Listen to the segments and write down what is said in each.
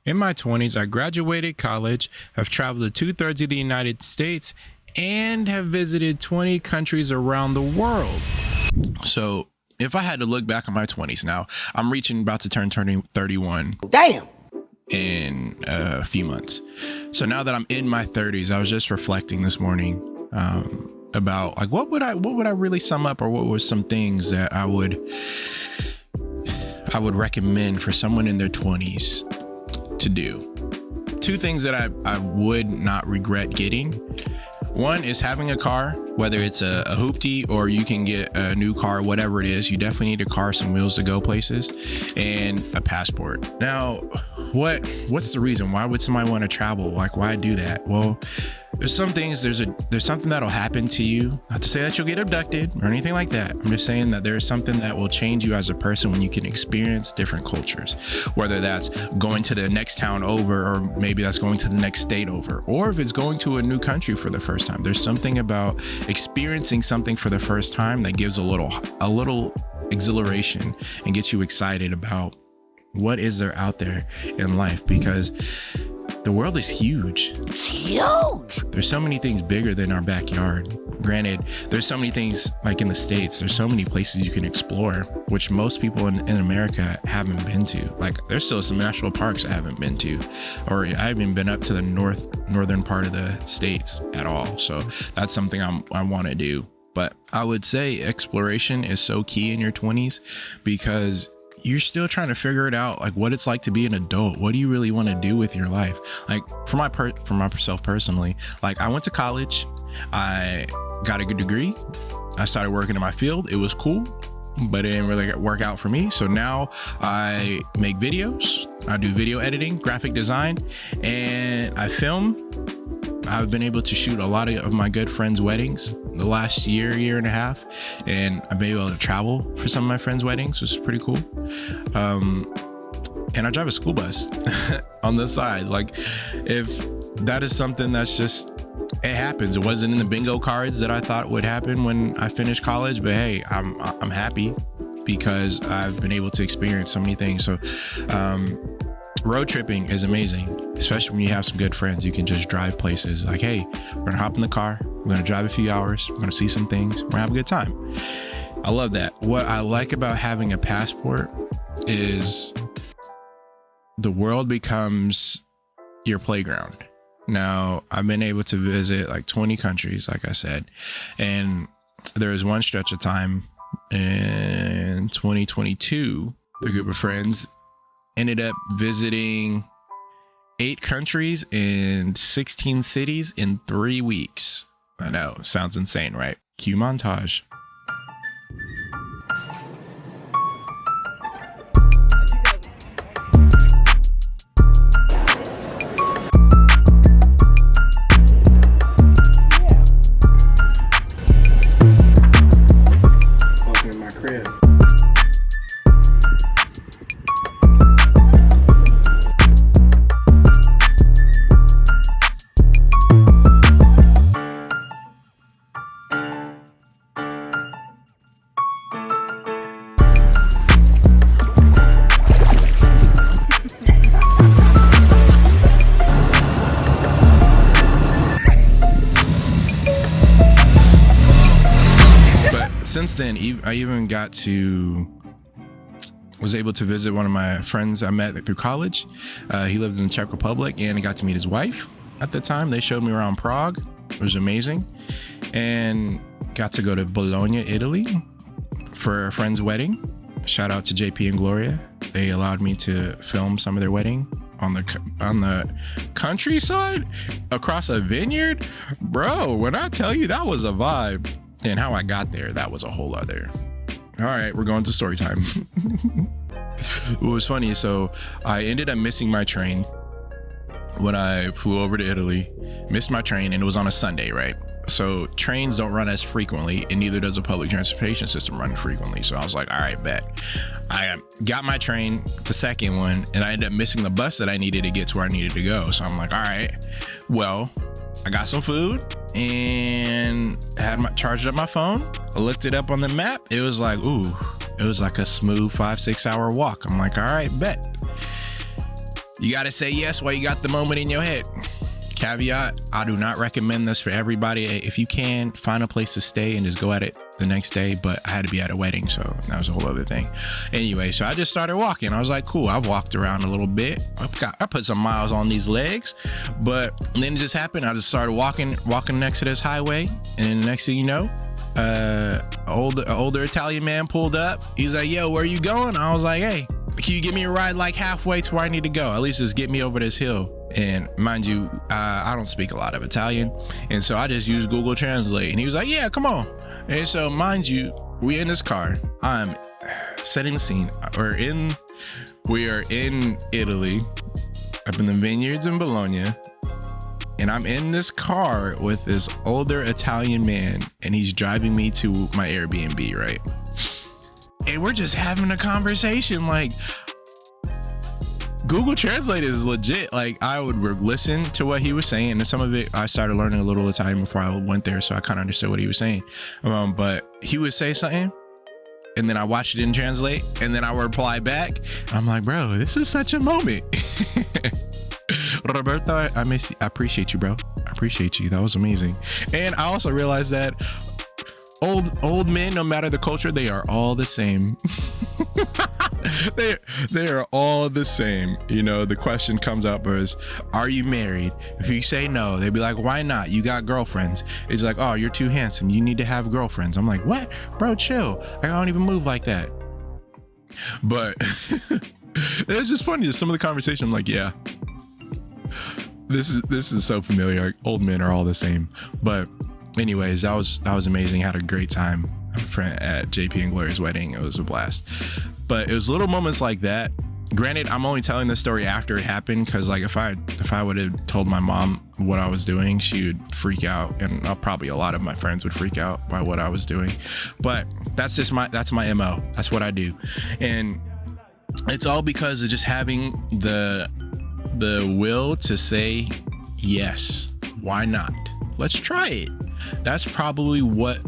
In my 20s, I graduated college, have traveled to 2/3 of the United States, and have visited 20 countries around the world. So if I had to look back on my 20s now, I'm about to turn 31. Damn. In a few months. So now that I'm in my 30s, I was just reflecting this morning about like what would I really sum up, or what were some things that I would recommend for someone in their 20s to do. Two things that I would not regret getting. One is having a car, whether it's a hoopty or you can get a new car, whatever it is. You definitely need a car, some wheels to go places, and a passport. Now, what's the reason? Why would somebody want to travel? Like, why do that? Well, there's some things, there's something that'll happen to you. Not to say that you'll get abducted or anything like that. I'm just saying that there's something that will change you as a person when you can experience different cultures, whether that's going to the next town over, or maybe that's going to the next state over, or if it's going to a new country for the first time. There's something about experiencing something for the first time that gives a little exhilaration and gets you excited about what is there out there in life, because the world is huge. It's huge. There's so many things bigger than our backyard. Granted, there's so many things like in the States, there's so many places you can explore, which most people in America haven't been to. Like, there's still some national parks I haven't been to, or I haven't been up to the northern part of the States at all. So that's something I want to do. But I would say exploration is so key in your 20s, because you're still trying to figure it out, like what it's like to be an adult. What do you really want to do with your life? Like for myself personally, like I went to college, I got a good degree, I started working in my field. It was cool, but it didn't really work out for me. So now I make videos, I do video editing, graphic design, and I film. I've been able to shoot a lot of my good friends' weddings the last year and a half, and I've been able to travel for some of my friends' weddings, which is pretty cool. And I drive a school bus on the side. Like, if that is something that's just, it happens. It wasn't in the bingo cards that I thought would happen when I finished college, but hey, I'm happy because I've been able to experience so many things. So, road tripping is amazing, especially when you have some good friends. You can just drive places. Like, hey, we're gonna hop in the car, we're gonna drive a few hours, we're gonna see some things, we're gonna have a good time. I love that. What I like about having a passport is the world becomes your playground. Now, I've been able to visit like 20 countries, like I said, and there was one stretch of time in 2022, the group of friends ended up visiting 8 countries in 16 cities in 3 weeks. I know, sounds insane, right? Cue montage. Welcome to my crib. Since then, I even was able to visit one of my friends I met through college. He lives in the Czech Republic, and I got to meet his wife at the time. They showed me around Prague. It was amazing. And got to go to Bologna, Italy for a friend's wedding. Shout out to JP and Gloria. They allowed me to film some of their wedding on the countryside across a vineyard. Bro, when I tell you, that was a vibe. And how I got there, that was a whole other. All right, we're going to story time. It was funny. So I ended up missing my train when I flew over to Italy. Missed my train, and it was on a Sunday, right? So trains don't run as frequently, and neither does a public transportation system run frequently. So I was like, all right, bet. I got my train, the second one, and I ended up missing the bus that I needed to get to where I needed to go. So I'm like, all right, well, I got some food and charged up my phone. I looked it up on the map. It was like, it was like a smooth 5-6 hour walk. I'm like, all right, bet. You got to say yes while you got the moment in your head. Caveat, I do not recommend this for everybody. If you can, find a place to stay and just go at it the next day. But I had to be at a wedding, so that was a whole other thing. Anyway, so I just started walking. I was like, cool, I've walked around a little bit. I put some miles on these legs. But then it just happened. I just started walking next to this highway. And the next thing you know, older Italian man pulled up. He's like, yo, where you going? I was like, hey, can you give me a ride like halfway to where I need to go? At least just get me over this hill. And mind you, I don't speak a lot of Italian. And so I just used Google Translate. And he was like, yeah, come on. And so mind you, we in this car. I'm setting the scene. We are in Italy, up in the vineyards in Bologna. And I'm in this car with this older Italian man. And he's driving me to my Airbnb, right? And we're just having a conversation. Like, Google Translate is legit. Like, I would listen to what he was saying, and some of it I started learning a little Italian before I went there, so I kind of understood what he was saying. But he would say something, and then I watched it in Translate, and then I would reply back. I'm like, bro, this is such a moment. Roberto, I appreciate you, bro. I appreciate you. That was amazing. And I also realized that old men, no matter the culture, they are all the same. they are all the same. You know, the question comes up as, are you married? If you say no, they'd be like, why not? You got girlfriends. It's like, oh, you're too handsome, you need to have girlfriends. I'm like, what? Bro, chill. I don't even move like that. But it's just funny, just some of the conversation. I'm like, yeah, this is so familiar. Old men are all the same. But anyways, that was amazing. Had a great time at JP and Gloria's wedding. It was a blast. But it was little moments like that. Granted, I'm only telling this story after it happened, because like if I would have told my mom what I was doing, she would freak out, and probably a lot of my friends would freak out by what I was doing. But that's my MO. That's what I do, and it's all because of just having the will to say yes. Why not? Let's try it. That's probably what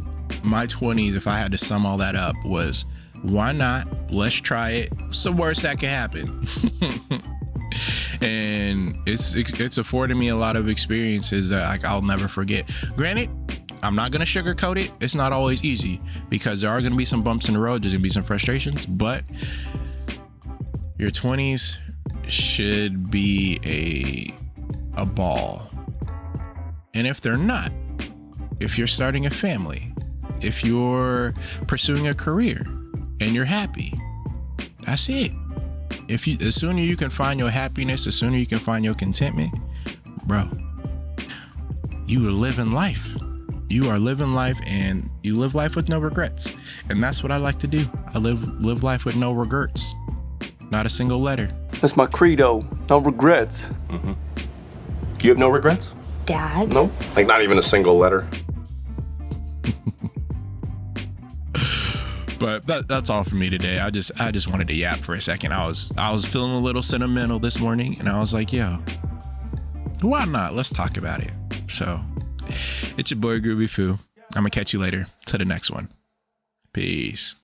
my 20s, if I had to sum all that up, was why not? Let's try it. What's the worst that can happen? And it's afforded me a lot of experiences that I'll never forget. Granted, I'm not going to sugarcoat it. It's not always easy, because there are going to be some bumps in the road. There's going to be some frustrations, but your 20s should be a ball. And if they're not, if you're starting a family, if you're pursuing a career and you're happy, that's it. The sooner you can find your happiness, the sooner you can find your contentment, bro, you are living life. You are living life, and you live life with no regrets. And that's what I like to do. I live life with no regrets. Not a single letter. That's my credo. No regrets. Mm-hmm. You have no regrets? Dad? No? Like not even a single letter? But that's all for me today. I just wanted to yap for a second. I was feeling a little sentimental this morning, and I was like, yo, why not? Let's talk about it. So it's your boy Groovy Foo. I'm gonna catch you later to the next one. Peace.